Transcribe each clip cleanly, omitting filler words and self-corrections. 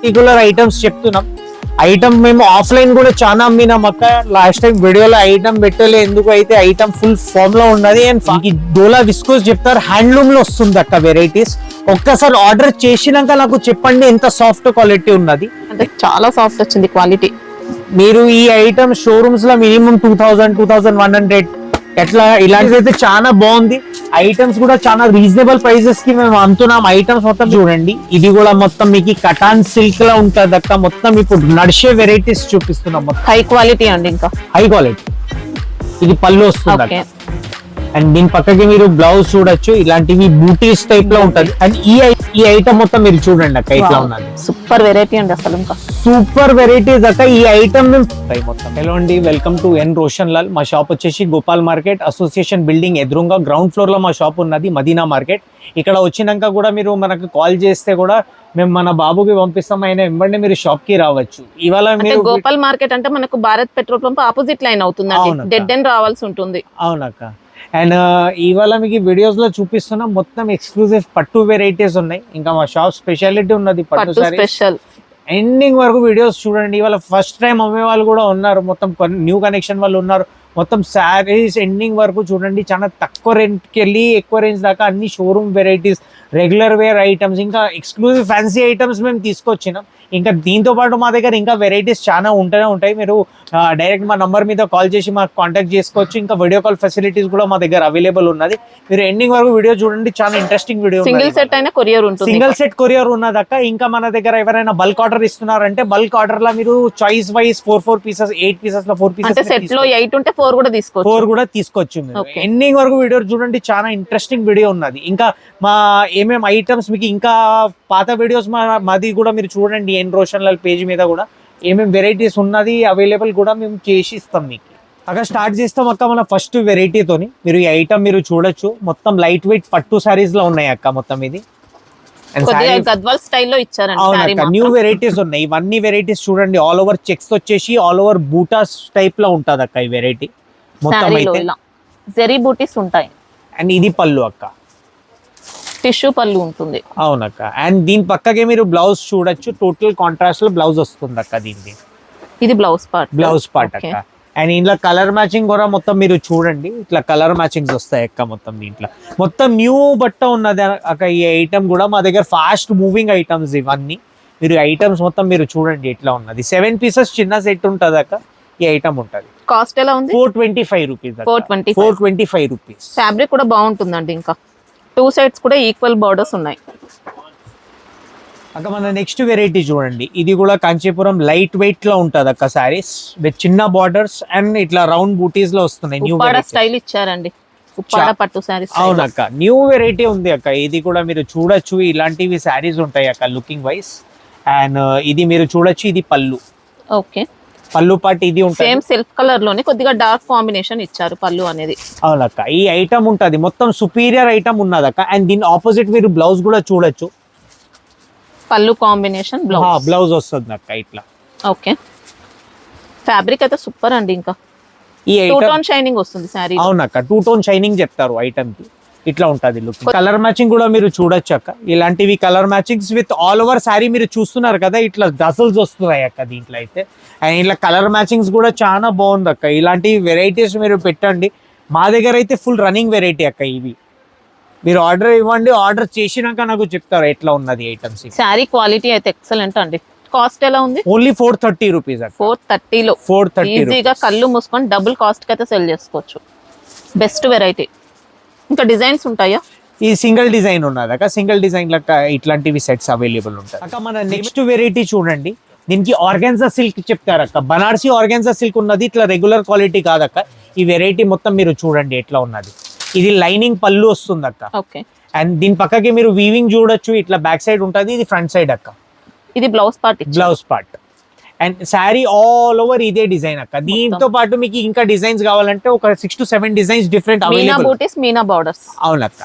Particular items చెప్తున్నాం. Item మేము offline కూడా చాలా అమ్మినాం అక్క. లాస్ట్ టైం వీడియోలో ఐటమ్ పెట్టలే, ఎందుకు అయితే ఐటమ్ ఫుల్ ఫామ్ లో ఉన్నది. అండ్ డోలా విస్కోస్ చెప్తారు, హ్యాండ్లూమ్ లో వస్తుంది అక్క వెరైటీస్. ఒక్కసారి ఆర్డర్ చేసినాక నాకు చెప్పండి ఎంత సాఫ్ట్ క్వాలిటీ ఉన్నది. అంటే చాలా సాఫ్ట్ వచ్చింది క్వాలిటీ. మీరు ఈ ఐటమ్ షోరూమ్స్ లో మినిమం 2000, 2100 ఎట్లా ఇలాంటిది అయితే చాలా బాగుంది. ఐటమ్స్ కూడా చాలా రీజనబుల్ ప్రైసెస్ కి మేము అమ్ముతున్నాం. ఐటమ్స్ మొత్తం చూడండి, ఇది కూడా మొత్తం మీకు కటాన్ సిల్క్ లా ఉంటది అక్క. మొత్తం ఇప్పుడు నడిచే వెరైటీస్ చూపిస్తున్నాం. హై క్వాలిటీ అండి, ఇంకా హై క్వాలిటీ. ఇది పళ్ళు వస్తుంది అక్క. అండ్ దీని పక్కకి మీరు బ్లౌజ్ చూడొచ్చు, ఇలాంటివి బూటీస్ టైప్ లో ఉంటది. అండ్ ఈ ఐటమ్ మొత్తం మీరు చూడండి అక్క ఇట్లా ఉన్నది. సూపర్ వెరైటీ అండి, అసలు ఇంకా సూపర్ వెరైటీస్ అక్క. ఈ ఐటమ్ మొత్తం. హలో అండి, వెల్కమ్ టు ఎన్ రోషన్ లాల్. మా షాప్ వచ్చేసి గోపాల్ మార్కెట్ అసోసియేషన్ బిల్డింగ్ ఎదురుగా గ్రౌండ్ ఫ్లోర్ లో మా షాప్ ఉన్నది, మదీనా మార్కెట్. ఇక్కడ వచ్చినాక కూడా మీరు మనకు కాల్ చేస్తే కూడా మేము మన బాబుకి పంపిస్తాం, అయినా వెంబడి మీరు షాప్ కి రావచ్చు. ఇవాళ మీరు గోపాల్ మార్కెట్ అంటే మనకు Bharat petrol pump opposite line అవుతుంది, డెడ్ ఎండ్ రావాల్సి ఉంటుంది. అవునక్క. అండ్ ఇవాళ మీకు వీడియోస్ లో చూపిస్తున్నా మొత్తం ఎక్స్క్లూజివ్ పట్టు వెరైటీస్ ఉన్నాయి. ఇంకా మా షాప్ స్పెషాలిటీ ఉన్నది పట్టు స్పెషల్. ఎండింగ్ వరకు వీడియోస్ చూడండి. ఇవాళ ఫస్ట్ టైం అమ్మే వాళ్ళు కూడా ఉన్నారు, మొత్తం న్యూ కనెక్షన్ వాళ్ళు ఉన్నారు. మొత్తం శారీస్ ఎండింగ్ వరకు చూడండి. చాలా తక్కువ రెంట్కి వెళ్ళి ఎక్కువ రేంజ్ దాకా అన్ని showroom varieties, regular wear items, ఇంకా ఎక్స్క్లూజివ్ ఫ్యాన్సీ ఐటమ్స్ మేము తీసుకొచ్చినాం. ఇంకా దీంతో పాటు మా దగ్గర ఇంకా వెరైటీస్ చాలా ఉంటూనే ఉంటాయి. మీరు డైరెక్ట్ మా నంబర్ మీద కాల్ చేసి మాకు కాంటాక్ట్ చేసుకోవచ్చు. ఇంకా వీడియో కాల్ ఫెసిలిటీస్ కూడా మా దగ్గర అవైలబుల్ ఉన్నది. మీరు ఎండింగ్ వరకు వీడియో చూడండి, చాలా ఇంట్రెస్టింగ్ వీడియో. సింగిల్ సెట్ అయినా కొరియర్ ఉంటుంది, సింగిల్ సెట్ కొరియర్ ఉన్నది అక్క. ఇంకా మన దగ్గర ఎవరైనా బల్క్ ఆర్డర్ ఇస్తున్నారంటే బల్క్ ఆర్డర్ లో మీరు చాయిస్ వైస్ 4 పీసెస్, 8 పీసెస్ లో 4 పీసెస్, సెట్ లో 8 ఉంటే 4 కూడా తీసుకోవచ్చు. 4 కూడా తీసుకోవచ్చు. ఎండింగ్ వరకు వీడియో చూడండి, చాలా ఇంట్రెస్టింగ్ వీడియో ఉన్నది. ఇంకా మా ఏమేమి ఐటమ్స్ మీకు ఇంకా పాత వీడియోస్ మాది కూడా మీరు చూడండి. ఎన్ రోషన్ లాల్ పేజ్ మీద కూడా ఏమేమి వెరైటీస్ ఉన్నది అవైలబుల్ కూడా మేము చేసి ఇస్తాం మీకు. అక్కడ స్టార్ట్ చేస్తాం అక్క మన ఫస్ట్ వెరైటీతోని. మీరు ఈ ఐటమ్ మీరు చూడొచ్చు, మొత్తం లైట్ వెయిట్ పట్టు సారీస్ లో ఉన్నాయి అక్క. మొత్తం ఇది గద్వాల్ స్టైల్లో ఇచ్చారండి. అవునక్క, న్యూ వెరైటీస్ ఉన్నాయి. ఇవన్నీ వెరైటీస్ చూడండి, ఆల్ ఓవర్ చెక్స్ వచ్చేసి ఆల్ ఓవర్ బూటాస్ టైప్ లో ఉంటది అక్క ఈ వెరైటీ మొత్తం. అయితే జెరీ బూటీస్ ఉంటాయి. అండ్ ఇది పళ్ళు అక్క, టిష్యూ పళ్ళు ఉంటుంది. అవునక్క. అండ్ దీని పక్కకే మీరు బ్లౌజ్ చూడొచ్చు, టోటల్ కాంట్రాస్ట్ లో బ్లౌజ్ వస్తుంది అక్క. దీనికి ఇది బ్లౌజ్ పార్ట్ అక్క. అండ్ ఇంట్లో కలర్ మ్యాచింగ్ కూడా మొత్తం మీరు చూడండి, ఇట్లా కలర్ మ్యాచింగ్స్ వస్తాయి అక్క. మొత్తం దీంట్లో మొత్తం న్యూ బట్ట ఉన్నది అక్క. ఈ ఐటమ్ కూడా మా దగ్గర ఫాస్ట్ మూవింగ్ ఐటమ్స్ ఇవన్నీ. మీరు ఐటమ్స్ మొత్తం మీరు చూడండి ఎట్లా ఉన్నది. 7 పీసెస్ చిన్న సెట్ ఉంటది అక్క. ఈ ఐటమ్ ఉంటది. కాస్ట్ ఎలా ఉంది? 425 రూపీస్. 425 రూపీస్. ఫ్యాబ్రిక్ కూడా బాగుంటుందండి. ఇంకా 2 సైడ్స్ కూడా ఈక్వల్ బార్డర్స్ ఉన్నాయి అక్క. మన నెక్స్ట్ వెరైటీ చూడండి, ఇది కూడా కాంచీపురం లైట్ వెయిట్ లో ఉంటది అక్క. సారీస్ విత్ చిన్న బార్డర్స్ అండ్ ఇట్లా రౌండ్ బూటీస్ లో వస్తున్నాయి. న్యూ స్టైల్ ఇచ్చారండి, ఉప్పాడ పట్టు సారీస్. అవునక్క, న్యూ వెరైటీ ఉంది అక్క. ఇది కూడా మీరు చూడొచ్చు, ఇలాంటివి సారీస్ ఉంటాయి అక్క లుకింగ్ వైస్. అండ్ ఇది మీరు చూడొచ్చు, ఇది పళ్ళు. ఓకే, పళ్ళు పాటు ఇది ఉంటుంది. సేమ్ సెల్ఫ్ కలర్ లోనే కొద్దిగా డార్క్ కాంబినేషన్ ఇచ్చారు పళ్ళు అనేది. అవునక్క, ఈ ఐటమ్ ఉంటది మొత్తం సుపీరియర్ ఐటమ్ ఉన్నది అక్క. అండ్ దీని ఆపోజిట్ మీరు బ్లౌజ్ కూడా చూడొచ్చు, పళ్ళు కాంబినేషన్ బ్లౌజ్ వస్తుంది అక్క ఇట్లా. ఓకే, ఫ్యాబ్రిక్ అయితే సూపర్ అండి. ఇంకా ఈ 2 టోన్ షైనింగ్ వస్తుంది సారీ. అవునక్క, 2 టోన్ షైనింగ్ చెప్తారు ఐటమ్ కి. ఇట్లా ఉంటది లుక్. కలర్ మ్యాచింగ్ కూడా మీరు చూడొచ్చు అక్క. ఇలాంటివి colour matchings with all over sorry మీరు చూస్తున్నారు కదా, ఇట్లా డజల్స్ వస్తున్నాయి అక్క దీంట్లో అయితే. అండ్ ఇట్లా కలర్ మ్యాచింగ్స్ కూడా చాలా బాగుంది అక్క. ఇలాంటి వెరైటీస్ మీరు పెట్టండి. మా దగ్గర అయితే ఫుల్ రన్నింగ్ వెరైటీ అక్క ఇవి. మీరు ఆర్డర్ ఇవ్వండి, ఆర్డర్ చేసినాక నాకు చెప్తారు ఎట్లా ఉన్నది ఐటమ్స్. సారీ క్వాలిటీ అయితే ఎక్సలెంట్ అండి. కాస్ట్ ఎలా ఉంది? Only 430 rupees. 430 లో 430 ఈజీగా కళ్ళు మూసుకొని డబుల్ కాస్ట్ కి అయితే సెల్ చేసుకోవచ్చు. Best variety. ఇంకా డిజైన్స్ ఉంటాయా? ఈ సింగిల్ డిజైన్ ఉన్నది అక్క. సింగిల్ డిజైన్ లెక్క ఇట్లాంటివి సెట్స్ అవైలబుల్ ఉంటాయి అక్క. మన నెక్స్ట్ వెరైటీ చూడండి, దీనికి ఆర్గాన్జా సిల్క్ చెప్తారు అక్క. బనారసి ఆర్గాన్జా సిల్క్ ఉన్నది, ఇట్లా రెగ్యులర్ క్వాలిటీ కాదక్క. ఈ వెరైటీ మొత్తం మీరు చూడండి ఎట్లా ఉన్నది. ఇది లైనింగ్ పళ్ళు వస్తుంది అక్క. ఓకే, అండ్ దీని పక్కకి మీరు వీవింగ్ చూడొచ్చు, ఇట్లా బ్యాక్ సైడ్ ఉంటుంది, ఇది ఫ్రంట్ సైడ్ అక్క. ఇది blouse part. And sari all over ఇదే డిజైన్ అక్క. దీంతో పాటు మీకు ఇంకా డిజైన్స్ కావాలంటే ఒక 6 to 7 designs different available. Meena borders. అవునక్క.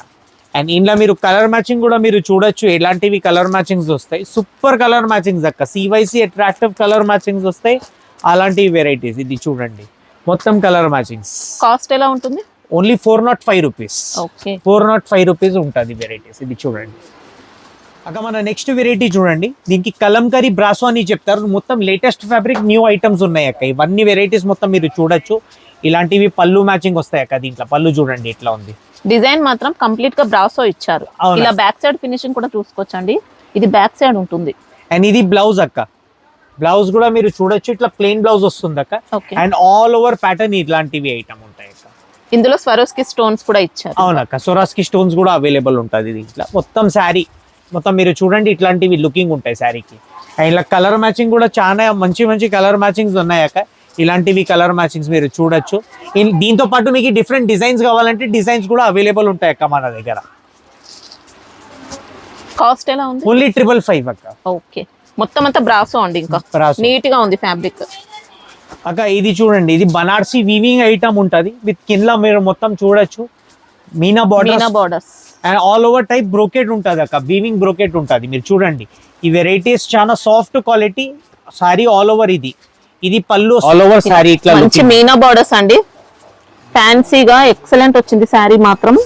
అండ్ ఇంట్లో మీరు కలర్ మ్యాచింగ్ కూడా మీరు చూడొచ్చు, ఎలాంటివి కలర్ మ్యాచింగ్స్ వస్తాయి. సూపర్ కలర్ మ్యాచింగ్స్ అక్క. CYC అట్రాక్టివ్ కలర్ మ్యాచింగ్స్ వస్తాయి. అలాంటి వెరైటీస్ ఇది చూడండి, మొత్తం కలర్ మ్యాచింగ్స్. కాస్ట్ ఎలా ఉంటుంది? Only 405 rupees. ఓకే, 405 రూపీస్ ఉంటుంది వెరైటీస్. ఇది చూడండి, అక్క మన నెక్స్ట్ వెరైటీ చూడండి, దీనికి కలంకరీ బ్రాసో అని చెప్తారు. మొత్తం లేటెస్ట్ ఫ్యాబ్రిక్, న్యూ ఐటమ్స్ ఉన్నాయి అక్క. ఇవన్నీ వెరైటీస్ మొత్తం మీరు చూడొచ్చు. ఇలాంటివి పళ్ళు మ్యాచింగ్ వస్తాయి అక్క. దీంట్లో పళ్ళు చూడండి ఎట్లా ఉంది. డిజైన్ మాత్రం కంప్లీట్ గా బ్రాసో ఇచ్చారు. అవునా? ఇలా బ్యాక్ సైడ్ ఫినిషింగ్ కూడా చూసుకోవచ్చండి. ఇది బ్యాక్ సైడ్ ఉంటుంది. అండ్ ఇది బ్లౌజ్ అక్క. బ్లౌజ్ కూడా మీరు చూడొచ్చు, ఇట్లా ప్లెయిన్ బ్లౌజ్ వస్తుంది అక్క. Okay. And all over pattern ఇట్లాంటివి ఐటమ్ ఉంటాయి అక్క. ఇందులో స్వరోస్కి స్టోన్స్ కూడా ఇచ్చారు. అవునక్క, సొరాస్కి స్టోన్స్ కూడా అవైలబుల్ ఉంటుంది దీంట్లో. మొత్తం శారీ మొత్తం మీరు చూడండి ఇట్లాంటివి లుకింగ్ ఉంటాయి శారీకి. అండ్ ఇలా కలర్ మ్యాచింగ్ కూడా చాలా మంచి మంచి కలర్ మ్యాచింగ్స్ ఉన్నాయి అక్క. ఇలాంటివి కలర్ మ్యాచింగ్స్ మీరు చూడొచ్చు. దీంతో పాటు మీకు డిఫరెంట్ డిజైన్స్ కావాలంటే డిజైన్స్ కూడా అవైలబుల్ ఉంటాయి అక్క మన దగ్గర. కాస్ట్ ఎలా ఉంది? ఓన్లీ 555 అక్క. ఓకే, మొత్తం అంతా బ్రాసో అండి. ఇంకా బ్రాసో. నీట్ గా ఉంది ఫ్యాబ్రిక్. అక్క ఇది చూడండి, ఇది బనార్సీ వీవింగ్ ఐటమ్ ఉంటుంది. విత్ కింద మీరు మొత్తం చూడొచ్చు Meena borders and all over type brocade ఉంటుంది అక్క. వీవింగ్ బ్రోకెట్ ఉంటుంది. మీరు చూడండి ఈ వెరైటీస్ చాలా soft quality sorry. All over ఇది పళ్ళు, ఆల్ ఓవర్ సారీ ఇట్లా మంచి మీనా బార్డర్స్ అండి. ఫ్యాన్సీగా ఎక్సలెంట్ వచ్చింది సారీ మాత్రం.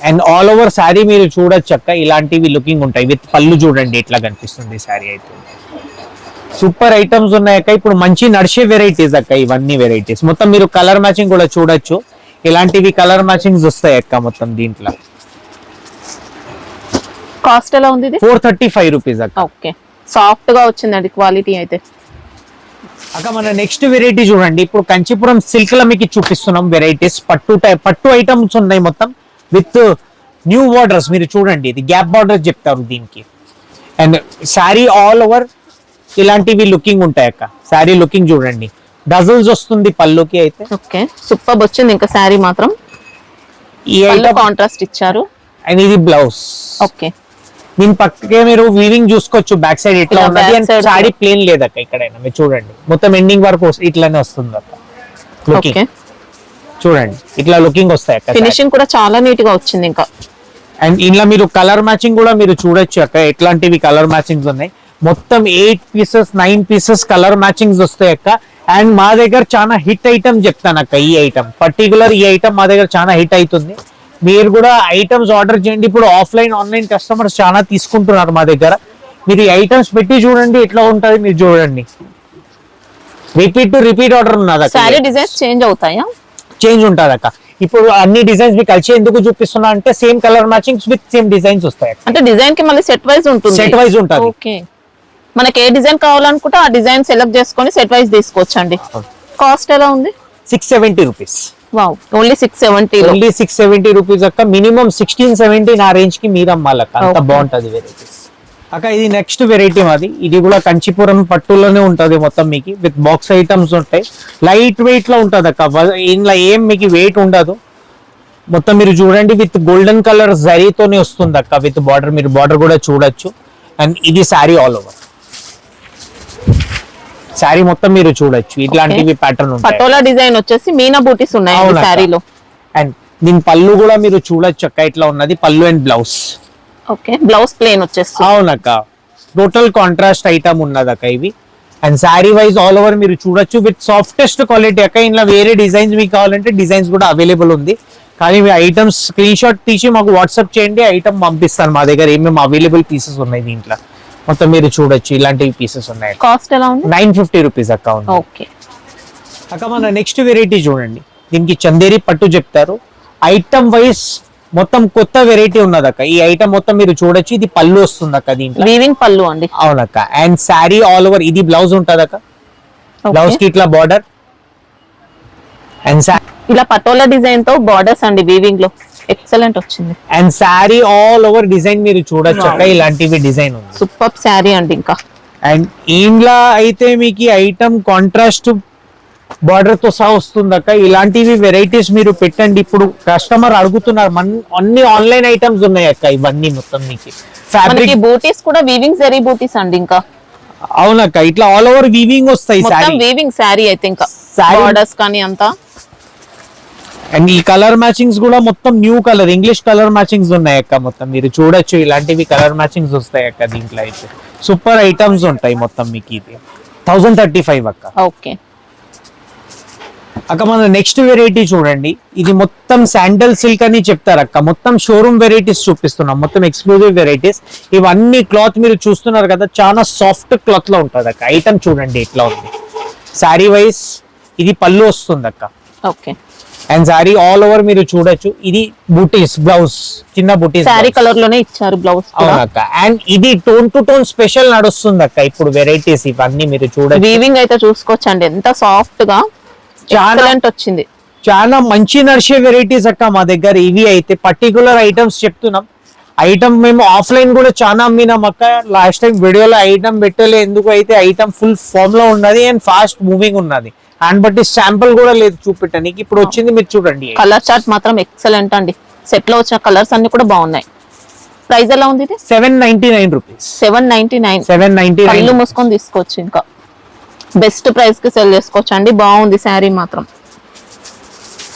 అండ్ ఆల్ ఓవర్ సారీ మీరు చూడొచ్చు అక్క. ఇలాంటివి లుకింగ్ ఉంటాయి. విత్ పళ్ళు చూడండి ఎట్లా కనిపిస్తుంది సారీ అయితే. సూపర్ ఐటమ్స్ ఉన్నాయి అక్క. ఇప్పుడు మంచి నడిచే వెరైటీస్ అక్క. ఇవన్నీ వెరైటీస్ మొత్తం మీరు కలర్ మ్యాచింగ్ కూడా చూడొచ్చు. ఇలాంటివి కలర్ మ్యాచింగ్స్ వస్తాయి అక్క మొత్తం దీంట్లో. కాస్ట్ ఎలా ఉంది? ఇది 435 రూపీస్ అక్క. ఓకే, సాఫ్ట్ గా వచ్చిందండి క్వాలిటీ అయితే. అక్క మన నెక్స్ట్ వెరైటీ చూడండి, ఇప్పుడు కంచీపురం సిల్క్ లో మీకు చూపిస్తున్నాం వెరైటీస్. పట్టు ఐటమ్స్ ఉన్నాయి మొత్తం విత్ న్యూ బార్డర్స్. మీరు చూడండి ఇది గ్యాప్ బార్డర్స్ చెప్తారు దీనికి. అండ్ శారీ ఆల్ ఓవర్ ఇలాంటివి లుకింగ్ ఉంటాయి అక్క. శారీ లుకింగ్ చూడండి, డజల్స్ వస్తుంది పళ్ళుకి అయితే. ఓకే, సూపర్ వచ్చింది ఇంకా శారీ మాత్రం. ఈ ఐటమ్ కాంట్రాస్ట్ ఇచ్చారు. అండ్ ఇది బ్లౌజ్. ఓకే, దీని పక్కకే మీరు వీవింగ్ చూసుకోవచ్చు బ్యాక్ సైడ్ ఎట్లా ఇలా ఉన్నది. back and side sari plain లేదక్క. ఇక్కడైనా మీరు చూడండి మొత్తం ఎండింగ్ వరకు ఇట్లానే వస్తుంది అక్క. లుకింగ్ ఓకే, చూడంండి ఇట్లా లుకింగ్ వస్తాయి అక్క. ఫినిషింగ్ కూడా చాలా నీట్ గా వచ్చింది ఇంకా. అండ్ ఇలా మీరు కలర్ మ్యాచింగ్ కూడా మీరు చూడొచ్చు అక్క. ఎట్లాంటివి కలర్ మ్యాచింగ్స్ ఉన్నాయి. మొత్తం 8 పీసెస్ 9 పీసెస్ కలర్ మ్యాచింగ్స్ వస్తాయి అక్క. అండ్ మా దగ్గర చాలా హిట్ ఐటమ్ చెప్తాను అక్క. ఈ ఐటమ్ పర్టికులర్ ఈ ఐటమ్ మా దగ్గర చాలా హిట్ అవుతుంది. మీరు కూడా ఐటమ్స్ ఆర్డర్ చేయండి. ఇప్పుడు ఆఫ్లైన్ ఆన్లైన్ కస్టమర్స్ చాలా తీసుకుంటున్నారు మా దగ్గర. మీరు ఈ ఐటమ్స్ పెట్టి చూడండి ఎట్లా ఉంటుంది. మీరు చూడండి రిపీట్ ఆర్డర్ ఉన్నది. సారీ డిజైన్స్ చేంజ్ అవుతాయా? చేంజ్ ఉంటుంది అక్క. ఇప్పుడు అన్ని డిజైన్స్ మీకు కలిసి ఎందుకు చూపిస్తున్నా అంటే same colour matchings with same designs వస్తాయి. అంటే డిజైన్ కి మళ్ళీ సెట్ వైజ్ ఉంటుంది. సెట్ వైజ్ ఉంటుంది. ఓకే, మనకి ఏ డిజైన్ కావాలనుకుంటే ఆ డిజైన్ సెలెక్ట్ చేసుకొని సెట్ వైజ్ తీసుకోవచ్చు అండి. కాస్ట్ ఎలా ఉంది? 670 rupees. Wow, only 670. Only 670 rupees అక్క. మినిమం 16-17 ఆ రేంజ్ కి మీరు అమ్మాలక్క. అంత బాగుంటది వెరైటీస్ అక్క. ఇది నెక్స్ట్ వెరైటీ మాది. ఇది కూడా కంచీపురం పట్టులోనే ఉంటది మొత్తం మీకు. విత్ బాక్స్ ఐటమ్స్ ఉంటాయి. లైట్ వెయిట్ లో ఉంటది అక్క. ఇంట్లో ఏం మీకు వెయిట్ ఉండదు. మొత్తం మీరు చూడండి విత్ గోల్డెన్ కలర్ జరీతోనే వస్తుంది అక్క. విత్ బార్డర్ మీరు బార్డర్ కూడా చూడొచ్చు. అండ్ ఇది శారీ ఆల్ ఓవర్ శారీ మొత్తం మీరు చూడొచ్చు. ఇట్లాంటివి ప్యాటర్న్ ఉంటాయి. పటోలా డిజైన్ వచ్చేసి మీనా బూటీస్ ఉన్నాయి శారీలో. అండ్ దీని పళ్ళు కూడా మీరు చూడొచ్చు అక్క. ఇట్లా ఉన్నది పళ్ళు and blouse. Okay, blouse plain వచ్చేస్తుంది. అవునక్క, టోటల్ కాంట్రాస్ట్ ఐటమ్ ఉన్నది అక్క ఇవి. And sari wise all over మీరు చూడొచ్చు విత్ సాఫ్టెస్ట్ క్వాలిటీ అక్క. ఇంట్లో వేరే డిజైన్స్ మీకు కావాలంటే డిజైన్స్ కూడా అవైలబుల్ ఉంది. కానీ మీ ఐటమ్స్ స్క్రీన్ షాట్ తీసి మాకు వాట్సాప్ చేయండి. ఐటమ్ పంపిస్తాను. మా దగ్గర ఏమేమి అవైలబుల్ పీసెస్ ఉన్నాయి దీంట్లో మొత్తం మీరు చూడొచ్చు. ఇలాంటివి పీసెస్ ఉన్నాయి. కాస్ట్ ఎలా ఉంది? 950 రూపీస్ అక్క. ఓకే అక్క మన నెక్స్ట్ వెరైటీ చూడండి. దీనికి చందేరి పట్టు చెప్తారు. ఐటమ్ వైజ్ మొత్తం కొత్త వెరైటీ ఉన్నది అక్క. ఈ ఐటమ్ మొత్తం మీరు చూడొచ్చు. ఇది పళ్ళు వస్తుంది అక్క దీంట్లో. వీవింగ్ పళ్ళు అండి. అవునక్క. అండ్ శారీ ఆల్ ఓవర్ ఇది బ్లౌజ్ ఉంటది అక్క. బ్లౌజ్ కి ఇట్లా బార్డర్ అండ్ ఇలా పటోలా డిజైన్ తో బార్డర్స్ అండి వీవింగ్ లో. ఎక్సలెంట్ వచ్చింది. And sari all over design మీరు చూడొచ్చు అక్క. ఇలాంటివి డిజైన్ ఉంది. సూపర్ శారీ అండి ఇంకా. అండ్ ఇంట్లో అయితే మీకు ఐటమ్ కాంట్రాస్ట్ బార్డర్ తో సహా వస్తుంది అక్క. ఇలాంటివి వెరైటీస్ మీరు పెట్టండి. ఇప్పుడు కస్టమర్ అడుగుతున్నారు. అన్ని ఆన్లైన్ ఐటమ్స్ ఉన్నాయి అక్క. ఇవన్నీ మొత్తం మీకు ఫ్యాబ్రిక్ బూటీస్ కూడా వీవింగ్ జరీ బూటీస్ అండి ఇంకా. అవునక్క, ఇట్లా ఆల్ ఓవర్ వీవింగ్ వస్తాయి. వీవింగ్ శారీ అయితే ఇంకా బార్డర్స్ కానీ అంతా. అండ్ ఈ కలర్ మ్యాచింగ్స్ కూడా మొత్తం new colour English colour matchings ఉన్నాయి అక్క. మొత్తం మీరు చూడొచ్చు. ఇలాంటివి కలర్ మ్యాచింగ్స్ వస్తాయి అక్క దీంట్లో అయితే. సూపర్ ఐటమ్స్ ఉంటాయి మొత్తం మీకు. ఇది 1035 అక్క. ఓకే, అక్క మన నెక్స్ట్ వెరైటీ చూడండి, ఇది మొత్తం శాండల్ సిల్క్ అని చెప్తారు అక్క. మొత్తం షోరూమ్ వెరైటీస్ చూపిస్తున్నాం, మొత్తం ఎక్స్క్లూజివ్ వెరైటీస్. ఇవన్నీ క్లాత్ మీరు చూస్తున్నారు కదా, చాలా సాఫ్ట్ క్లాత్ లో ఉంటుంది అక్క. ఐటమ్ చూడండి ఎట్లా ఉంది. శారీ వైస్ ఇది పళ్ళు వస్తుంది అక్క. Okay. And sari all over మీరు చూడొచ్చు. ఇది బూటీస్ బ్లౌజ్, చిన్న బూటీస్ శారీ కలర్ లోనే ఇచ్చారు బ్లౌజ్. అవునక్క. అండ్ ఇది టోన్ టు టోన్ స్పెషల్ నడుస్తుంది అక్క ఇప్పుడు వెరైటీస్. ఇవన్నీ మీరు చూడొచ్చు. వీవింగ్ అయితే చూసుకోవచ్చండి, ఎంత సాఫ్ట్ గా ఎక్సలెంట్ వచ్చింది. చాలా మంచి నడిచే వెరైటీస్ అక్క మా దగ్గర. ఇవి అయితే పర్టికులర్ ఐటమ్స్ చెప్తున్నాం. ఐటమ్ మేము ఆఫ్లైన్ కూడా చాలా అమ్మినాం అక్క. లాస్ట్ టైం వీడియోలో ఐటమ్ పెట్టలే, ఎందుకు అయితే ఐటమ్ ఫుల్ ఫామ్ లో ఉన్నది అండ్ ఫాస్ట్ మూవింగ్ ఉన్నది. అండ్ బట్టి శాంపుల్ కూడా లేదు చూపెట్టడానికి. ఇప్పుడు వచ్చింది మీరు చూడండి. కలర్ చార్ట్ మాత్రం ఎక్సలెంట్ అండి. సెట్ లో వచ్చిన కలర్స్ అన్ని కూడా బాగున్నాయి. ప్రైస్ ఎలా ఉంది? ఇది 799 రూపీస్. 799. 799. కళ్ళు మూసుకొని తీసుకోవచ్చు. ఇంకా బెస్ట్ ప్రైస్ కి సెల్ చేసుకోవచ్చు అండి. బాగుంది శారీ మాత్రం.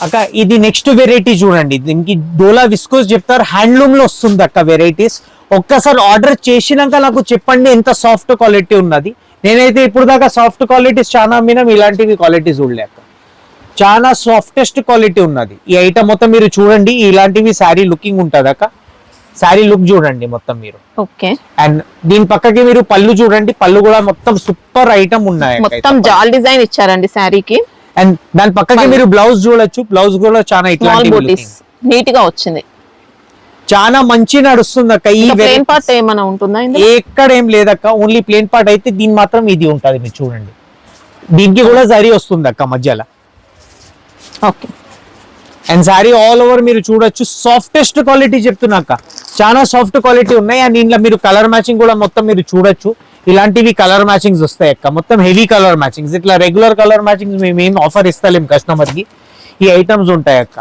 అక్క ఇది నెక్స్ట్ వెరైటీ చూడండి. దీనికి డోలా విస్కోస్ చెప్తారు, హ్యాండ్లూమ్ లో వస్తుంది అక్క వెరైటీస్. ఒక్కసారి ఆర్డర్ చేసినాక నాకు చెప్పండి ఎంత సాఫ్ట్ క్వాలిటీ ఉన్నది. నేనైతే ఇప్పుడు దాకా సాఫ్ట్ క్వాలిటీస్ చాలా అమ్మినాం, ఇలాంటివి క్వాలిటీస్ చూడలేక. చాలా సాఫ్టెస్ట్ క్వాలిటీ ఉన్నది ఈ ఐటమ్ మొత్తం. మీరు చూడండి ఇలాంటివి శారీ లుకింగ్ ఉంటుంది అక్క. శారీ లుక్ చూడండి మొత్తం మీరు. ఓకే. అండ్ దీని పక్కకి మీరు పళ్ళు చూడండి, పళ్ళు కూడా మొత్తం సూపర్ ఐటమ్ ఉన్నాయి. మొత్తం జాల్ డిజైన్ ఇచ్చారండి శారీకి. అండ్ దాని పక్కకి మీరు బ్లౌజ్ చూడొచ్చు. బ్లౌజ్ కూడా చాలా ఇట్లాంటి నీట్ గా వచ్చింది. చాలా మంచి నడుస్తుంది అక్క. ఈ ప్లేన్ పార్ట్ ఏమైనా ఉంటుందా? ఎక్కడ ఏం లేదక్క, ఓన్లీ ప్లేన్ పార్ట్ అయితే దీని మాత్రం ఇది ఉంటది. మీరు చూడండి దీనికి కూడా జరీ వస్తుంది అక్క మధ్యలో. Okay. And sorry all over మీరు చూడొచ్చు. సాఫ్టెస్ట్ క్వాలిటీ చెప్తున్నాక, చాలా సాఫ్ట్ క్వాలిటీ ఉన్నాయి. అండ్ ఇంట్లో మీరు కలర్ మ్యాచింగ్ కూడా మొత్తం మీరు చూడొచ్చు. ఇలాంటివి కలర్ మ్యాచింగ్స్ వస్తాయి అక్క, మొత్తం హెవీ కలర్ మ్యాచింగ్స్. ఇట్లా రెగ్యులర్ కలర్ మ్యాచింగ్స్ మేము ఏం ఆఫర్ ఇస్తలేం కస్టమర్ కి. ఈ ఐటమ్స్ ఉంటాయి అక్క.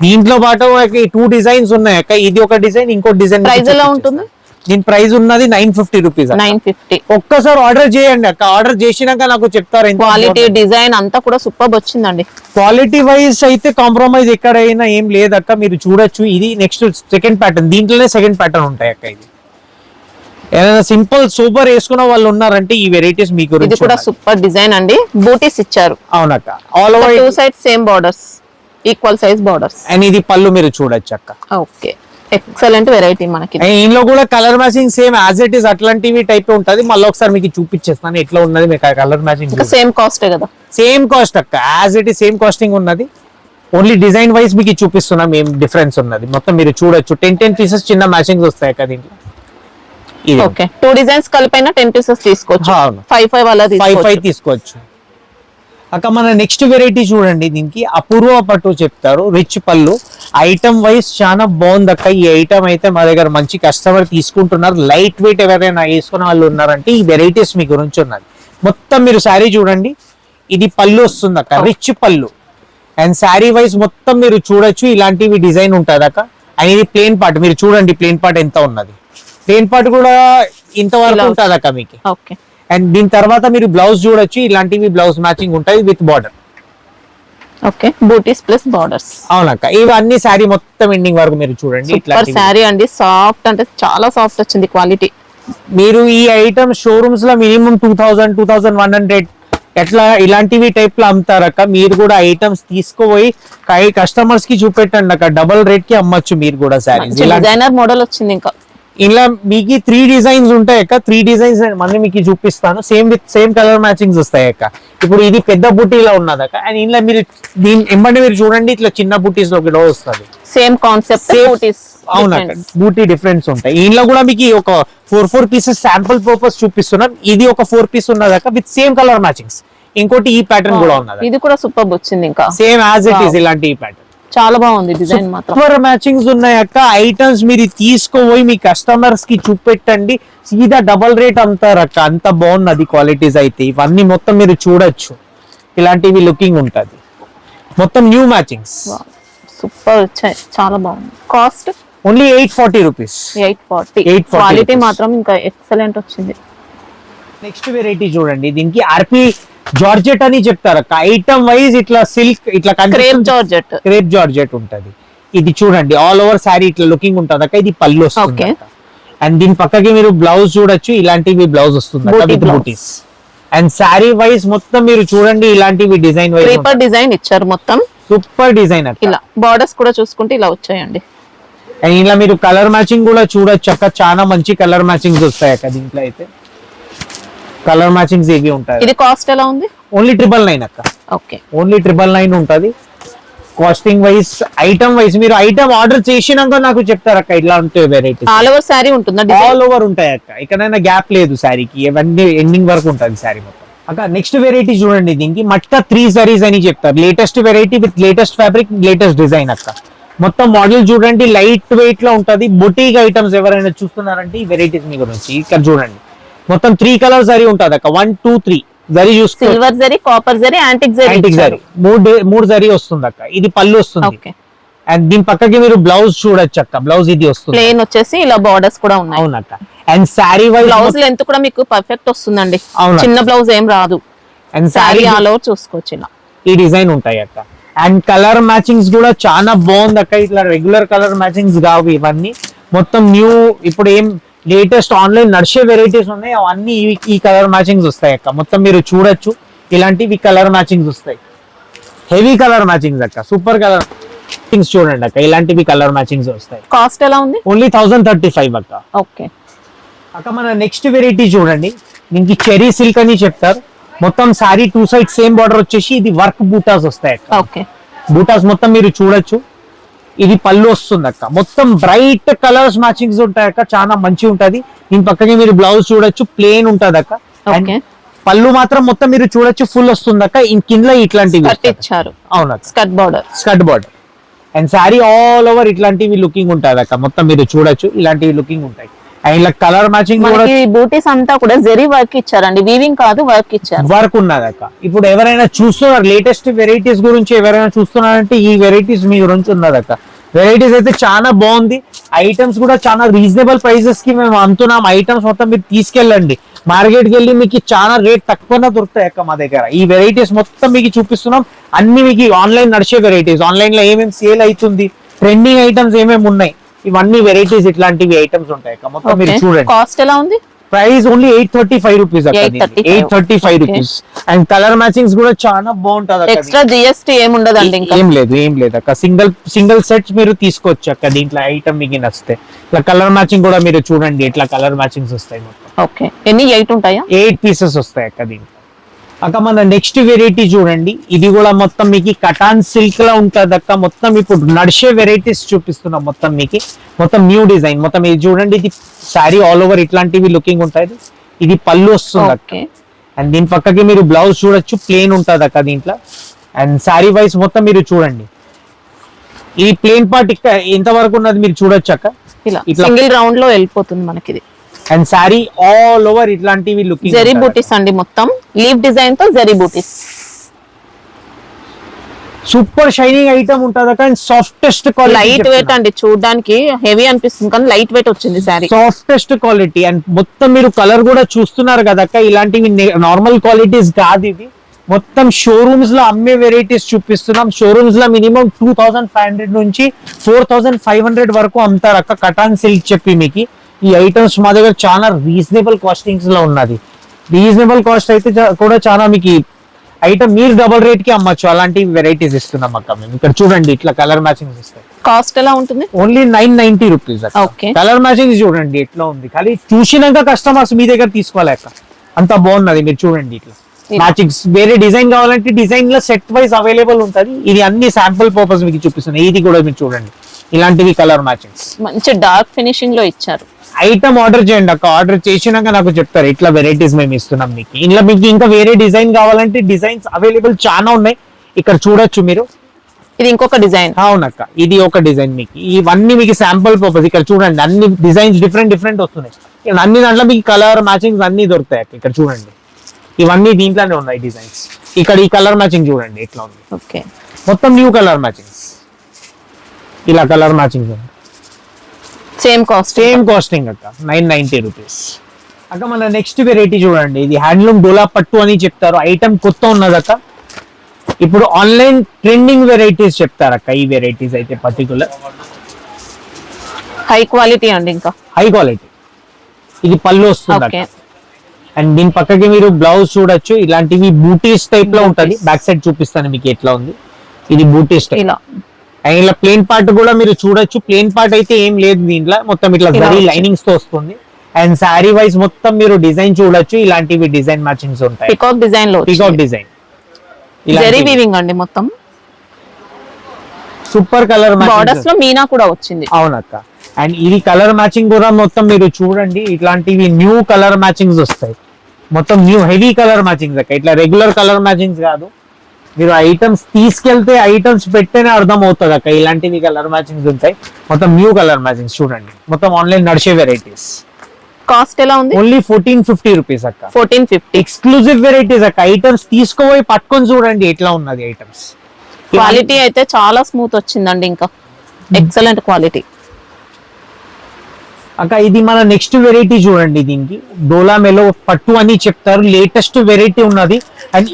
దీంట్లో పాటు 2 డిజైన్స్ ఉన్నాయి అక్క. ఇది ఒక డిజైన్, ఇంకో డిజైన్. ప్రైస్ ఎలా ఉంటుంది? దీని ప్రైస్ ఉన్నది 950 రూపీస్. 950. ఒక్కసారి ఆర్డర్ చేయండి అక్క. ఆర్డర్ చేసినాక నాకు చెప్తారు. క్వాలిటీ డిజైన్ అంతా కూడా సూపర్ వచ్చిందండి. క్వాలిటీ వైజ్ అయితే కాంప్రమైజ్ ఎక్కడైనా ఏం లేదక్క. మీరు చూడొచ్చు. ఇది నెక్స్ట్ సెకండ్ ప్యాటర్న్, దీంట్లోనే సెకండ్ ప్యాటర్న్ ఉంటాయి అక్క. ఇది ఏదైనా సింపుల్ సూపర్ వేసుకున్న వాళ్ళు ఉన్నారంటే ఈ వెరైటీస్ మీకు. ఇది కూడా సూపర్ డిజైన్ అండి. బూటీస్ ఇచ్చారు. అవునక్క. All over 2 side same borders, equal size borders. And ఇది పళ్ళు మీరు చూడొచ్చు అక్క. ఓకే. ఎక్సలెంట్ వెరైటీ మనకి. ఇందులో కూడా colour matching same as it is అట్లాంటివి టైప్ ఉంటది. మళ్ళీ ఒకసారి మీకు చూపించేస్తాను ఎట్లా ఉన్నది. మీకు కలర్ మ్యాచింగ్ సేమ్ కాస్ట్ కదా? సేమ్ కాస్ట్ అక్క, as it is same costing ఉన్నది. ఓన్లీ డిజైన్ వైజ్ మీకు చూపిస్తున్నాం ఏం డిఫరెన్స్ ఉన్నది. మొత్తం మీరు చూడొచ్చు. 10 పీసెస్ చిన్న మ్యాచింగ్స్ వస్తాయి అక్క దీంట్లో. ఓకే. 2 డిజైన్స్ కలిపైనా 10 పీసెస్ తీసుకోవచ్చు. 5 అలా 5 తీసుకోవచ్చు అక్క. మన నెక్స్ట్ వెరైటీ చూడండి. దీనికి అపూర్వ పట్టు చెప్తారు, రిచ్ పళ్ళు. ఐటమ్ వైజ్ చాలా బాగుంది అక్క. ఈ ఐటమ్ అయితే మా దగ్గర మంచి కస్టమర్ తీసుకుంటున్నారు. లైట్ వెయిట్ ఎవరైనా వేసుకున్న వాళ్ళు ఉన్నారంటే ఈ వెరైటీస్ మీ గురించి ఉన్నది. మొత్తం మీరు శారీ చూడండి. ఇది పళ్ళు వస్తుంది అక్క, రిచ్ పళ్ళు. అండ్ శారీ వైజ్ మొత్తం మీరు చూడొచ్చు. ఇలాంటివి డిజైన్ ఉంటుంది అక్క. అండ్ ఇది ప్లేన్ పార్ట్ మీరు చూడండి. ప్లేన్ పార్ట్ ఎంత ఉన్నది. ప్లేన్ పార్ట్ కూడా ఇంతవరకు ఉంటుంది అక్క మీకు. ఓకే. అండ్ దీని తర్వాత మీరు బ్లౌజ్ చూడొచ్చు. ఇలాంటివి బ్లౌజ్ మ్యాచింగ్ ఉంటాయి with border. Okay. Booties plus borders. అవునక్క. ఇవన్నీ శారీ మొత్తం ఎండింగ్ వరకు మీరు చూడండి. సూపర్ శారీ అండి. సాఫ్ట్ అంటే చాలా సాఫ్ట్ వచ్చింది క్వాలిటీ. మీరు ఈ ఐటమ్ షోరూమ్స్ లో మినిమం 2000, 2100 ఎట్లా ఇలాంటివి టైప్ లో అమ్ముతారక్క. మీరు కూడా ఐటమ్స్ తీసుకుపోయి కస్టమర్స్ కి చూపెట్టండి అక్క. డబుల్ రేట్ కి అమ్మొచ్చు మీరు కూడా శారీస్. డిజైనర్ మోడల్ వచ్చింది. ఇంకా ఇలా మీకు 3 డిజైన్స్ ఉంటాయి అక్క. 3 డిజైన్స్ మళ్ళీ మీకు చూపిస్తాను. సేమ్ కలర్ మ్యాచింగ్స్ వస్తాయి అక్క. ఇప్పుడు ఇది పెద్ద బుట్టీలో ఉన్నది అక్క. అండ్ ఇంట్లో మీరు దీని ఎంబడి మీరు చూడండి. ఇట్లా చిన్న బుట్టీస్ లో కూడా వస్తుంది. Same concept. అవునక్క. బూటీ డిఫరెన్స్ ఉంటాయి. ఇంట్లో కూడా మీకు ఒక 4 పీసెస్ శాంపుల్ పర్పస్ చూపిస్తున్నాం. ఇది ఒక 4 పీస్ ఉన్నది అక్క విత్ సేమ్ కలర్ మ్యాచింగ్స్. ఇంకోటి ఈ ప్యాటర్న్ కూడా ఉన్నది. ఇది కూడా సూపర్ వచ్చింది. ఇంకా సేమ్ యాజ్ ఇట్ ఈస్ ఇలాంటి ఈ ప్యాటర్న్ చాలా బాగుంది. డిజైన్ మాత్రం సూపర్ మ్యాచింగ్స్ ఉన్నాయి అక్క. ఐటమ్స్ మీరు తీసుకుపోయి మీ కస్టమర్స్ కి చూపెట్టండి. సీదా డబల్ రేట్ అమ్ముతారు అక్క. అంత బాగున్నది క్వాలిటీస్ అయితే. ఇవన్నీ మొత్తం మీరు చూడొచ్చు. ఇలాంటివి లుకింగ్ ఉంటది. మొత్తం న్యూ మ్యాచింగ్స్. సూపర్ వచ్చాయి. చాలా బాగుంది. Cost only 840 rupees. 840. క్వాలిటీ మాత్రం ఇంకా ఎక్సలెంట్ వచ్చింది. నెక్స్ట్ వెరైటీ చూడండి. దీనికి ఆర్పి జార్జెట్ అని చెప్తారు అక్క. ఐటమ్ వైజ్ ఇట్లా సిల్క్ ఇట్లా క్రేప్ జార్జెట్ ఉంటది. ఇది చూడండి. ఆల్ ఓవర్ శారీ ఇట్లా లుకింగ్ ఉంటది అక్క. ఇది పళ్ళు వస్తుంది. అండ్ దీని పక్కకి మీరు బ్లౌజ్ చూడొచ్చు. ఇలాంటివి బ్లౌజ్ వస్తుంది బూటీస్. అండ్ శారీ వైస్ మొత్తం మీరు చూడండి ఇలాంటివి డిజైన్ వైస్ క్రీపర్ డిజైన్ ఇచ్చారు మొత్తం, సూపర్ డిజైన్ అక్క. ఇలా బార్డర్స్ కూడా చూసుకుంటే ఇలా వచ్చాయండి. అండ్ ఇలా మీరు కలర్ మ్యాచింగ్ కూడా చూడొచ్చు అక్క, చాలా మంచి కలర్ మ్యాచింగ్స్ వస్తాయి అక్క. దీంట్లో అయితే కలర్ మ్యాచింగ్స్ ఏవి ఉంటాయి. ఇది కాస్ట్ ఎలా ఉంది? ఓన్లీ 999 అక్క. ఓకే, ఓన్లీ 999 ఉంటది. కాస్టింగ్ వైస్, ఐటమ్ వైస్ మీరు ఐటమ్ ఆర్డర్ చేసినాక నాకు చెప్తారు అక్క ఇట్లా ఉంటాయి వెరైటీస్. ఆల్ ఓవర్ శారీ ఉంటుందా? ఆల్ ఓవర్ ఉంటాయి అక్క, ఎక్కడైనా గ్యాప్ లేదు శారీకి, ఇవన్నీ ఎండింగ్ వరకు ఉంటుంది శారీ మొత్తం అక్క. నెక్స్ట్ వెరైటీ చూడండి, దీనికి మట్కా 3 సారీస్ అని చెప్తారు. Latest variety with latest fabric, latest design అక్క. మొత్తం మోడల్ చూడండి లైట్ వెయిట్ లో ఉంటది. బొటీక్ ఐటమ్స్ ఎవరైనా చూస్తున్నారంటే ఈ వెరైటీస్ మీ గురించి ఇక్కడ చూడండి. మొత్తం 3 కలర్ జరీ ఉంటది అక్క, 1 2 3 జరీ చూసుకో. Silver zari, copper zari, antique zari, antique zari మూడు జరీ వస్తుంది అక్క. ఇది పళ్ళు వస్తుంది. ఓకే, అండ్ దీని పక్కకి మీరు బ్లౌజ్ చూడొచ్చు అక్క. బ్లౌజ్ ఇది వస్తుంది ప్లేన్ వచ్చేసి ఇలా బార్డర్స్ కూడా ఉన్నాయి. అవునక్క. And sari wise blouse length కూడా మీకు పర్ఫెక్ట్ వస్తుందండి, చిన్న బ్లౌజ్ ఏం రాదు. And sari sari all over చూసుకోవచ్చు ఇలా ఈ డిజైన్ ఉంటాయి అక్క. అండ్ కలర్ మ్యాచింగ్స్ కూడా చాలా బాగుంది అక్క. ఇట్లా రెగ్యులర్ కలర్ మ్యాచింగ్స్ కావు ఇవన్నీ, మొత్తం న్యూ ఇప్పుడు ఏం లేటెస్ట్ ఆన్లైన్ నడిచే వెరైటీస్ ఉన్నాయి అవన్నీ ఈ కలర్ మ్యాచింగ్స్ వస్తాయి అక్క. మొత్తం మీరు చూడొచ్చు ఇలాంటివి కలర్ మ్యాచింగ్స్ వస్తాయి. హెవీ కలర్ మ్యాచింగ్స్ అక్క, సూపర్ కలర్ మ్యాచింగ్స్ చూడండి అక్క. ఇలాంటివి కలర్ మ్యాచింగ్స్ వస్తాయి. కాస్ట్ ఎలా ఉంది? ఓన్లీ 1035 అక్క. ఓకే అక్క మన నెక్స్ట్ వెరైటీ చూడండి, దీనికి చెరీ సిల్క్ అని చెప్తారు. మొత్తం సారీ 2 సైడ్ సేమ్ బార్డర్ వచ్చేసి ఇది వర్క్ బూటాస్ వస్తాయి అక్క. ఓకే, బూటాస్ మొత్తం మీరు చూడొచ్చు. ఇది పళ్ళు వస్తుంది అక్క. మొత్తం బ్రైట్ కలర్స్ మ్యాచింగ్స్ ఉంటాయి అక్క, చాలా మంచిగా ఉంటది. దీని పక్కనే మీరు బ్లౌజ్ చూడొచ్చు, ప్లేన్ ఉంటది అక్క. ఓకే, పళ్ళు మాత్రం మొత్తం మీరు చూడొచ్చు ఫుల్ వస్తుంది అక్క. కింద ఇట్లాంటివి ఇచ్చారు. అవునా, skirt border, skirt border. And sorry all over ఇట్లాంటివి లుకింగ్ ఉంటది అక్క. మొత్తం మీరు చూడొచ్చు ఇలాంటివి లుకింగ్ ఉంటాయి. అండ్ ఇలా కలర్ మ్యాచింగ్ కూడా బూటీస్ అంతా కూడా జరీ వర్క్ ఇచ్చారండి, వీవింగ్ కాదు వర్క్ ఇచ్చారు. వర్క్ ఉన్నది అక్క. ఇప్పుడు ఎవరైనా చూస్తున్నారు లేటెస్ట్ వెరైటీస్ గురించి ఎవరైనా చూస్తున్నారంటే ఈ వెరైటీస్ మీ గురించి ఉన్నది అక్క. వెరైటీస్ అయితే చాలా బాగుంది. ఐటమ్స్ కూడా చాలా రీజనబుల్ ప్రైసెస్ కి మేము అమ్ముతున్నాం. ఐటమ్స్ మొత్తం మీరు తీసుకెళ్ళండి, మార్కెట్ కి వెళ్ళి మీకు చాలా రేట్ తక్కువనే దొరుకుతాయి అక్క మా దగ్గర. ఈ వెరైటీస్ మొత్తం మీకు చూపిస్తున్నాం. అన్ని మీకు ఆన్లైన్ నడిచే వెరైటీస్, ఆన్లైన్ లో ఏమేమి సేల్ అవుతుంది, ట్రెండింగ్ ఐటమ్స్ ఏమేమి ఉన్నాయి, ఇవన్నీ వెరైటీస్ ఇట్లాంటివి ఐటమ్స్ ఉంటాయి అక్క. మొత్తం మీరు చూడండి. కాస్ట్ ఎలా ఉంది? ప్రైస్ ఓన్లీ 835 రూపీస్ అక్క. 835 రూపీస్. అండ్ కలర్ మ్యాచింగ్స్ కూడా చాలా బాగుంటది. ఎక్స్ట్రా జిఎస్టీ ఏమి ఉండదండి, ఇంకా ఏం లేదు అక్క. సింగిల్ సెట్స్ మీరు తీసుకోవచ్చు అక్క. దీంట్లో ఐటమ్ మీకు నచ్చితే ఇట్లా కలర్ మ్యాచింగ్ కూడా మీరు చూడండి, ఇట్లా కలర్ మ్యాచింగ్స్ వస్తాయి మొత్తం. ఓకే, ఎన్ని 8 ఉంటాయా? 8 పీసెస్ వస్తాయి అక్క దీంట్లో. అక్క మన నెక్స్ట్ వెరైటీ చూడండి, ఇది కూడా మొత్తం మీకు కటాన్ సిల్క్ లా ఉంటది అక్క. మొత్తం ఇప్పుడు నడిచే వెరైటీస్ చూపిస్తున్నాం మొత్తం మీకు. మొత్తం న్యూ డిజైన్ మొత్తం ఇది చూడండి. ఇది సారీ ఆల్ ఓవర్ ఇట్లాంటివి లుకింగ్ ఉంటాయి. ఇది పళ్ళు వస్తుంది అక్క. అండ్ దీని పక్కకి మీరు బ్లౌజ్ చూడొచ్చు, ప్లేన్ ఉంటది అక్క దీంట్లో. అండ్ సారీ వైస్ మొత్తం మీరు చూడండి, ఈ ప్లేన్ పార్ట్ ఇక్కడ ఎంత వరకు ఉన్నది మీరు చూడొచ్చు అక్క. ఇలా సింగిల్ రౌండ్ లో వెళ్ళిపోతుంది మనకి ఇది. అండ్ సారీ ఆల్ ఓవర్ ఇట్లాంటివి లుకింగ్ జరీ బూటీస్ అండి, మొత్తం లీవ్ డిజైన్ తో జరీ బూటీస్. సూపర్ షైనింగ్ ఐటమ్ ఉంటుంది అక్క. And softest quality, light weight అండి, చూడడానికి హెవీ అనిపిస్తుంది కానీ లైట్ వెయిట్ వచ్చింది సారీ. Softest quality. అండ్ మొత్తం మీరు కలర్ కూడా చూస్తున్నారు కదా అక్క, ఇలాంటివి నార్మల్ క్వాలిటీస్ కాదు. ఇది మొత్తం షోరూమ్స్ లో అమ్మే వెరైటీస్ చూపిస్తున్నాం. షోరూమ్స్ లో మినిమం 2500 నుంచి 4500 వరకు అమ్ముతారు అక్క. కటాన్ సిల్క్ చెప్పి మీకు ఈ ఐటమ్స్ మా దగ్గర చాలా రీజనబుల్ కాస్టింగ్స్ లో ఉన్నది. రీజనబుల్ కాస్ట్ అయితే కూడా చాలా మీకు ఐటమ్ మీరు డబుల్ రేట్ కి అమ్మచ్చు. అలాంటి వెరైటీస్ ఇస్తున్నాం అక్క మేము. ఇక్కడ చూడండి ఇట్లా కలర్ మ్యాచింగ్ ఇస్తాయి. కాస్ట్ ఎలా ఉంటుంది? Only 990 rupees. Okay, colour matching చూడండి ఎట్లా ఉంది. ఖాళీ చూసినాక కస్టమర్స్ మీ దగ్గర తీసుకోవాలి అక్క, అంత బాగున్నది. మీరు చూడండి ఇట్లా మ్యాచింగ్స్. వేరే డిజైన్ కావాలంటే డిజైన్ లో సెట్ వైజ్ అవైలబుల్ ఉంటది. ఇది అన్ని శాంపుల్ పర్పస్ మీకు చూపిస్తున్నాయి. ఇది కూడా మీరు చూడండి ఇలాంటివి కలర్ మ్యాచింగ్స్ మంచి డార్క్ ఫినిషింగ్ లో ఇచ్చారు. ఐటమ్ ఆర్డర్ చేయండి అక్క. ఆర్డర్ చేసినాక నాకు చెప్తారు ఇట్లా వెరైటీస్ మేము ఇస్తున్నాం మీకు. ఇంట్లో మీకు ఇంకా వేరే డిజైన్ కావాలంటే డిజైన్స్ అవైలబుల్ చాలా ఉన్నాయి. ఇక్కడ చూడొచ్చు మీరు. ఇది ఇంకొక డిజైన్. అవునక్క, ఇది ఒక డిజైన్ మీకు. ఇవన్నీ మీకు శాంపుల్ పర్పస్. ఇక్కడ చూడండి అన్ని డిజైన్స్ డిఫరెంట్ వస్తున్నాయి. అన్ని దాంట్లో మీకు కలర్ మ్యాచింగ్స్ అన్ని దొరుకుతాయి అక్క. ఇక్కడ చూడండి ఇవన్నీ దీంట్లోనే ఉన్నాయి డిజైన్స్. ఇక్కడ ఈ కలర్ మ్యాచింగ్ చూడండి ఎట్లా ఉంది. ఓకే, మొత్తం న్యూ కలర్ మ్యాచింగ్స్. ఇలా కలర్ మ్యాచింగ్స్ సేమ్ కాస్టింగ్ అక్క 990 రూపీస్. అక్క మన నెక్స్ట్ వెరైటీ చూడండి, ఇది హ్యాండ్లూమ్ డోలా పట్టు అని చెప్తారు. ఐటమ్ కొత్త ఉన్నది అక్క. ఇప్పుడు ఆన్లైన్ ట్రెండింగ్ వెరైటీస్ చెప్తారు అక్క. ఈ వెరైటీస్ అయితే పర్టికులర్ హై క్వాలిటీ అండి, ఇంకా హై క్వాలిటీ. ఇది పళ్ళు వస్తుంది అక్క. అండ్ దీని పక్కకి మీరు బ్లౌజ్ చూడొచ్చు, ఇలాంటివి బూటీస్ టైప్ లో ఉంటది. Booties. బ్యాక్ సైడ్ చూపిస్తాను మీకు ఎట్లా ఉంది. ఇది బూటీస్ టైప్. ఇలా అండ్ ఇలా ప్లేన్ పార్ట్ కూడా మీరు చూడొచ్చు. ప్లేన్ పార్ట్ అయితే ఏం లేదు దీంట్లో, మొత్తం ఇట్లా ఇలా జరీ వచ్చింది. లైనింగ్స్ తో వస్తుంది. అండ్ శారీ వైజ్ మొత్తం మీరు డిజైన్ చూడొచ్చు, ఇలాంటివి డిజైన్ మ్యాచింగ్స్ ఉంటాయి. పికాక్ డిజైన్ లో పీకాక్ డిజైన్ జరీ వీవింగ్ అండి మొత్తం. సూపర్ కలర్ బార్డర్స్ లో మీనా కూడా వచ్చింది. అవునక్క. అండ్ ఇది కలర్ మ్యాచింగ్ కూడా మొత్తం మీరు చూడండి, ఇట్లాంటివి న్యూ కలర్ మ్యాచింగ్స్ వస్తాయి. మొత్తం న్యూ హెవీ కలర్ మ్యాచింగ్స్ అక్క, ఇట్లా రెగ్యులర్ కలర్ మ్యాచింగ్స్ కాదు. మీరు ఐటమ్స్ తీసుకెళ్తే ఐటమ్స్ పెట్టేనే అర్థం అవుతుంది అక్క, ఇలాంటివి కలర్ మ్యాచింగ్స్ ఉంటాయి. మొత్తం న్యూ కలర్ మ్యాచింగ్స్ చూడండి, మొత్తం ఆన్లైన్ నడిచే వెరైటీస్. కాస్ట్ ఎలా ఉంది? ఓన్లీ 1450 రూపీస్ అక్క. 1450. ఎక్స్క్లూజివ్ వెరైటీస్ అక్క. ఐటమ్స్ తీసుకోపోయి పట్టుకొని చూడండి ఎట్లా ఉన్నది ఐటమ్స్. క్వాలిటీ అయితే చాలా స్మూత్ వచ్చిందండి, ఇంకా ఎక్సలెంట్ క్వాలిటీ. అక్క ఇది మన నెక్స్ట్ వెరైటీ చూడండి. దీనికి డోలా మెలో పట్టు అని చెప్తారు, లేటెస్ట్ వెరైటీ ఉన్నది. అండ్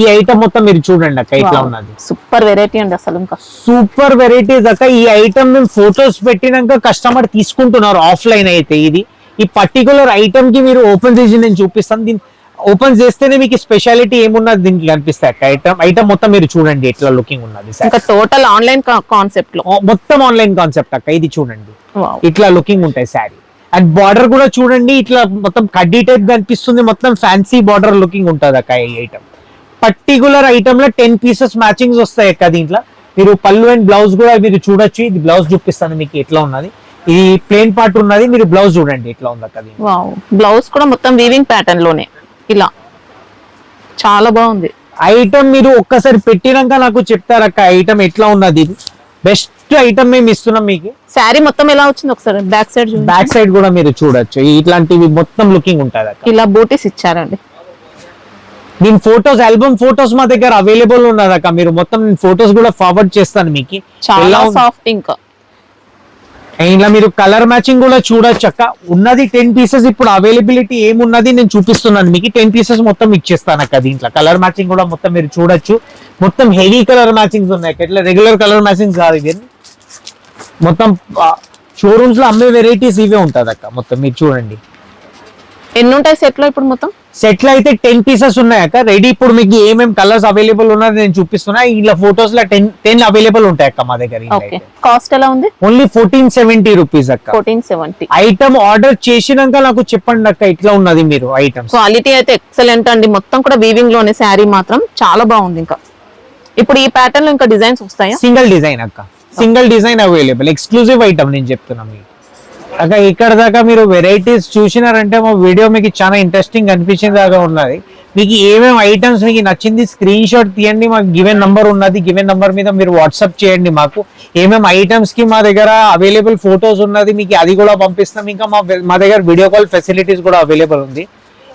ఈ ఐటమ్ మొత్తం మీరు చూడండి అక్క ఇట్లా ఉన్నది. సూపర్ వెరైటీ అండి అసలు, ఇంకా సూపర్ వెరైటీస్ అక్క. ఈ ఐటమ్ మేము ఫొటోస్ పెట్టినాక కస్టమర్ తీసుకుంటున్నారు ఆఫ్లైన్ అయితే. ఇది ఈ పర్టికులర్ ఐటమ్ కి మీరు ఓపెన్ చేసి నేను చూపిస్తాను. దీన్ని ఓపెన్ చేస్తేనే మీకు స్పెషాలిటీ ఏమున్నది దీనికి కనిపిస్తాయి అక్క. ఐటమ్ మొత్తం మీరు చూడండి ఎట్లా లుకింగ్ ఉన్నది. ఇంకా టోటల్ ఆన్లైన్ కాన్సెప్ట్ లో మొత్తం ఆన్లైన్ కాన్సెప్ట్ అక్క. ఇది చూడండి Wow. ఇట్లా లుకింగ్ ఉంటాయి శారీ. అండ్ బార్డర్ కూడా చూడండి, ఇట్లా మొత్తం కడ్డీ టైప్ కనిపిస్తుంది. మొత్తం ఫ్యాన్సీ బార్డర్ లుకింగ్ ఉంటుంది అక్క. ఈ ఐటమ్ పర్టికులర్ ఐటమ్ లో 10 పీసెస్ మ్యాచింగ్స్ వస్తాయి అక్క. దీంట్లో మీరు పళ్ళు అండ్ బ్లౌజ్ కూడా మీరు చూడొచ్చు. ఇది బ్లౌజ్ చూపిస్తాను మీకు ఎట్లా ఉన్నది. ఇది ప్లేన్ పార్ట్ ఉన్నది, మీరు బ్లౌజ్ చూడండి ఎట్లా ఉంది అక్క. బ్లౌజ్ కూడా మొత్తం వీవింగ్ ప్యాటర్న్ లోనే ఇలా చాలా బాగుంది. ఐటమ్ మీరు ఒక్కసారి పెట్టినాక నాకు చెప్తారక్క ఐటమ్ ఎట్లా ఉన్నది. బెస్ట్ ఐటమ్ మేము ఇస్తున్నాం మీకు. శారీ మొత్తం ఎలా వచ్చింది ఒకసారి బ్యాక్ సైడ్ చూడండి. బ్యాక్ సైడ్ కూడా మీరు చూడొచ్చు, ఇట్లాంటివి మొత్తం లుకింగ్ ఉంటుంది అక్క. ఇలా బూటీస్ ఇచ్చారండి. దీని ఫోటోస్, ఆల్బమ్ ఫోటోస్ మా దగ్గర అవైలబుల్ ఉన్నది అక్క. మీరు మొత్తం నేను ఫోటోస్ కూడా ఫార్వర్డ్ చేస్తాను మీకు. చాలా సాఫ్ట్. ఇంకా ఇలా మీరు కలర్ మ్యాచింగ్ కూడా చూడొచ్చు అక్క. ఉన్నది 10 పీసెస్. ఇప్పుడు అవైలబిలిటీ ఏమున్నది నేను చూపిస్తున్నాను మీకు. 10 పీసెస్ మొత్తం ఇచ్చేస్తాను అక్క. దీంట్లో కలర్ మ్యాచింగ్ కూడా మొత్తం మీరు చూడొచ్చు. మొత్తం హెవీ కలర్ మ్యాచింగ్స్ ఉన్నాయి. ఇట్లా రెగ్యులర్ కలర్ మ్యాచింగ్స్ కాదు ఇవి. మొత్తం షోరూమ్స్ లో అమ్మే వెరైటీస్ ఇవే ఉంటుంది అక్క. మొత్తం మీరు చూడండి. ఎన్ని ఉంటాయి సెట్ లో ఇప్పుడు మొత్తం? సెట్ లో అయితే 10 పీసెస్ ఉన్నాయి అక్క. రెడీ ఇప్పుడు మీకు ఏమేమి కలర్స్ అవైలబుల్ ఉన్నది నేను చూపిస్తున్నా. ఇలా ఫోటోస్ లో 10 అవైలబుల్ ఉంటాయి అక్క మా దగ్గర. కాస్ట్ ఎలా ఉంది? ఓన్లీ 1470 రూపీస్ అక్క. 1470. ఐటమ్ ఆర్డర్ చేసినాక నాకు చెప్పండి అక్క ఇట్లా ఉన్నది. మీరు ఐటమ్ క్వాలిటీ అయితే ఎక్సలెంట్ అండి. మొత్తం కూడా వీవింగ్ లోనే శారీ మాత్రం చాలా బాగుంది. ఇంకా ఇప్పుడు ఈ ప్యాటర్న్ లో ఇంకా డిజైన్స్ వస్తాయా? సింగిల్ డిజైన్ అక్క. Single design available. Exclusive item నేను చెప్తున్నా మీకు అక్క. ఇక్కడ దాకా మీరు వెరైటీస్ చూసినారంటే మా వీడియో మీకు చాలా ఇంట్రెస్టింగ్ అనిపించిన దాకా ఉన్నది. మీకు ఏమేమి ఐటమ్స్ మీకు నచ్చింది స్క్రీన్ షాట్ తీయండి. మాకు గివెన్ నంబర్ ఉన్నది. గివెన్ నంబర్ మీద మీరు వాట్సాప్ చేయండి మాకు. ఏమేమి ఐటమ్స్ కి మా దగ్గర అవైలబుల్ ఫొటోస్ ఉన్నది మీకు అది కూడా పంపిస్తాం. ఇంకా మా దగ్గర వీడియో కాల్ ఫెసిలిటీస్ కూడా అవైలబుల్ ఉంది.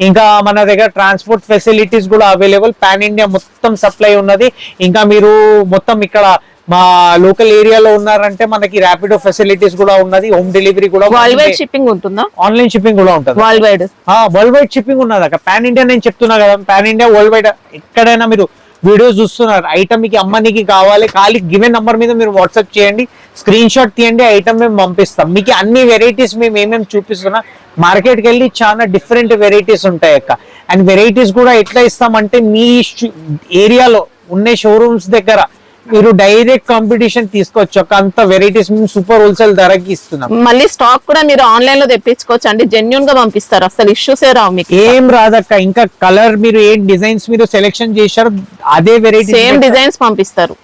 ఇంకా మన దగ్గర ట్రాన్స్పోర్ట్ ఫెసిలిటీస్ కూడా అవైలబుల్. పాన్ ఇండియా మొత్తం సప్లై ఉన్నది. ఇంకా మీరు మొత్తం ఇక్కడ మా లోకల్ ఏరియాలో ఉన్నారంటే మనకి ర్యాపిడో ఫెసిలిటీస్ కూడా ఉన్నది. హోమ్ డెలివరీ కూడా. వరల్డ్ వైడ్ షిప్పింగ్ ఉంటుందా? ఆన్లైన్ షిప్పింగ్ కూడా ఉంటుంది. World wide world wide shipping ఉన్నది అక్క. పాన్ ఇండియా నేను చెప్తున్నా కదా, పాన్ ఇండియా వరల్డ్ వైడ్. ఎక్కడైనా మీరు వీడియోస్ చూస్తున్నారు, ఐటమ్ మీకు అమ్మనికి కావాలి, ఖాళీ గివెన్ నంబర్ మీద మీరు వాట్సాప్ చేయండి, స్క్రీన్ షాట్ తీయండి, ఐటమ్ మేము పంపిస్తాం. మీకు అన్ని వెరైటీస్ మేము ఏమేమి చూపిస్తున్నా మార్కెట్కి వెళ్ళి చాలా డిఫరెంట్ వెరైటీస్ ఉంటాయి అక్క. అండ్ వెరైటీస్ కూడా ఎట్లా ఇస్తామంటే మీ ఏరియాలో ఉన్న షోరూమ్స్ దగ్గర మీరు డైరెక్ట్ కాంపిటీషన్ తీసుకోవచ్చు అక్క. అంత వెరైటీస్ మేము సూపర్ హోల్సేల్ ధరకి ఇస్తున్నాం. మళ్ళీ స్టాక్ కూడా మీరు ఆన్లైన్ లో తెప్పించుకోవచ్చు అండి. జెన్యూన్ గా పంపిస్తారు, అసలు ఇష్యూస్ రావు మీకు. ఏం రాదక్క. ఇంకా కలర్ మీరు ఏ డిజైన్స్ మీరు సెలెక్షన్ చేశారు అదే వెరైటీ సేమ్ డిజైన్స్ పంపిస్తారు.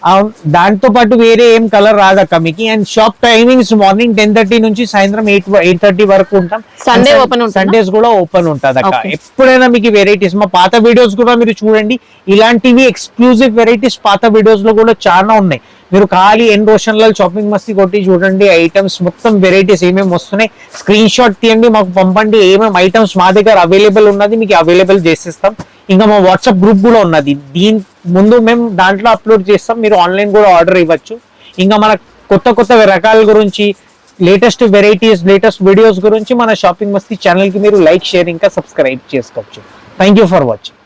దాంతో పాటు వేరే ఏం కలర్ రాదక్క మీకు. అండ్ షాప్ టైమింగ్స్ మార్నింగ్ 10:30 నుంచి సాయంత్రం 8:30 వరకు ఉంటాం. సండే ఓపెన్ ఉంటుంది. సండేస్ కూడా ఓపెన్ ఉంటుంది అక్క. ఎప్పుడైనా మీకు వెరైటీస్ మా పాత వీడియోస్ కూడా మీరు చూడండి. ఇలాంటివి ఎక్స్క్లూజివ్ వెరైటీస్ పాత వీడియోస్ లో కూడా చాలా ఉన్నాయి. మీరు ఖాళీ ఎన్ రోషన్లాల్ షాపింగ్ మస్తీ కొట్టి చూడండి. ఐటమ్స్ మొత్తం వెరైటీస్ ఏమేమి వస్తున్నాయి స్క్రీన్ షాట్ తీయండి, మాకు పంపండి. ఏమేమి ఐటమ్స్ మా దగ్గర అవైలబుల్ ఉన్నది మీకు అవైలబుల్ చేసేస్తాం. ఇంకా మా వాట్సాప్ గ్రూప్ కూడా ఉన్నది. దీని ముందు మేము దాంట్లో అప్లోడ్ చేస్తాం. మీరు ఆన్లైన్ కూడా ఆర్డర్ ఇవ్వచ్చు. ఇంకా మన కొత్త రకాల గురించి, లేటెస్ట్ వెరైటీస్, లేటెస్ట్ వీడియోస్ గురించి మన షాపింగ్ మస్తీ ఛానల్ కి మీరు లైక్, షేర్ ఇంకా సబ్స్క్రైబ్ చేసుకోవచ్చు. Thank you for watching.